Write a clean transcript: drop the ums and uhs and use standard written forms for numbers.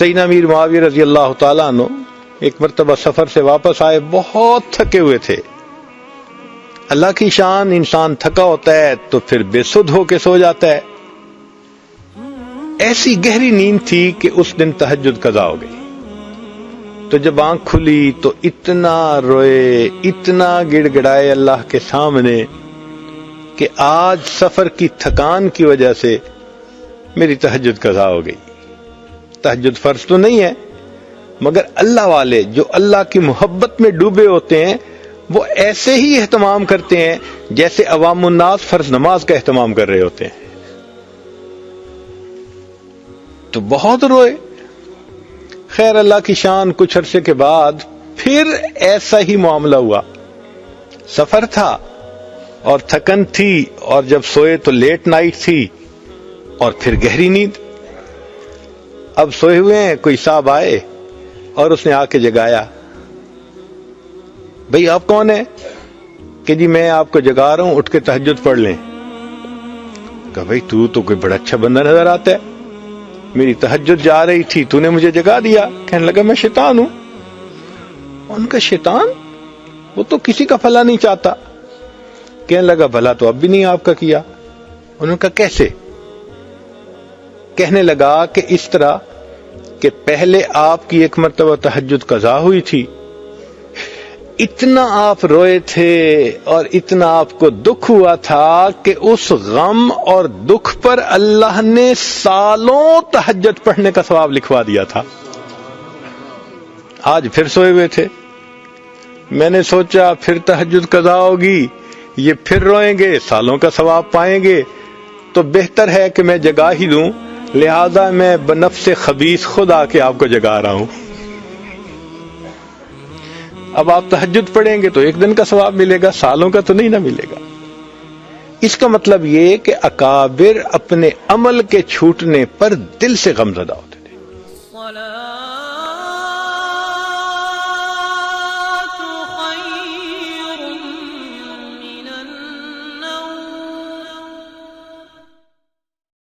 سیدنا امیر معاویہ رضی اللہ تعالیٰ عنہ ایک مرتبہ سفر سے واپس آئے، بہت تھکے ہوئے تھے۔ اللہ کی شان، انسان تھکا ہوتا ہے تو پھر بے سدھ ہو کے سو جاتا ہے۔ ایسی گہری نیند تھی کہ اس دن تہجد قضا ہو گئی۔ تو جب آنکھ کھلی تو اتنا روئے، اتنا گڑ گڑائے اللہ کے سامنے کہ آج سفر کی تھکان کی وجہ سے میری تہجد قضا ہو گئی۔ تہجد فرض تو نہیں ہے، مگر اللہ والے جو اللہ کی محبت میں ڈوبے ہوتے ہیں وہ ایسے ہی اہتمام کرتے ہیں جیسے عوام الناس فرض نماز کا اہتمام کر رہے ہوتے ہیں۔ تو بہت روئے۔ خیر اللہ کی شان، کچھ عرصے کے بعد پھر ایسا ہی معاملہ ہوا۔ سفر تھا اور تھکن تھی، اور جب سوئے تو لیٹ نائٹ تھی اور پھر گہری نیند۔ اب سوئے ہوئے ہیں، کوئی صاحب آئے اور اس نے آ کے جگایا۔ بھئی آپ کون ہیں؟ کہ جی میں آپ کو جگا رہا ہوں، اٹھ کے تہجد پڑھ لیں۔ کہا بھئی تو کوئی بڑا اچھا بندہ نظر آتا ہے، میری تہجد جا رہی تھی، تو نے مجھے جگا دیا۔ کہنے لگا میں شیطان ہوں۔ ان کا شیطان؟ وہ تو کسی کا بھلا نہیں چاہتا۔ کہنے لگا بھلا تو اب بھی نہیں آپ کا کیا۔ انہوں نے کہا کیسے؟ کہنے لگا کہ اس طرح کہ پہلے آپ کی ایک مرتبہ تہجد قضا ہوئی تھی، اتنا آپ روئے تھے اور اتنا آپ کو دکھ ہوا تھا کہ اس غم اور دکھ پر اللہ نے سالوں تہجد پڑھنے کا ثواب لکھوا دیا تھا۔ آج پھر سوئے ہوئے تھے، میں نے سوچا پھر تہجد قضا ہوگی، یہ پھر روئیں گے، سالوں کا ثواب پائیں گے، تو بہتر ہے کہ میں جگا ہی دوں، لہذا میں بنفس خبیث خود آ کے آپ کو جگا رہا ہوں۔ اب آپ تہجد پڑھیں گے تو ایک دن کا ثواب ملے گا، سالوں کا تو نہیں نہ ملے گا۔ اس کا مطلب یہ کہ اکابر اپنے عمل کے چھوٹنے پر دل سے غمزدہ ہوتے تھے۔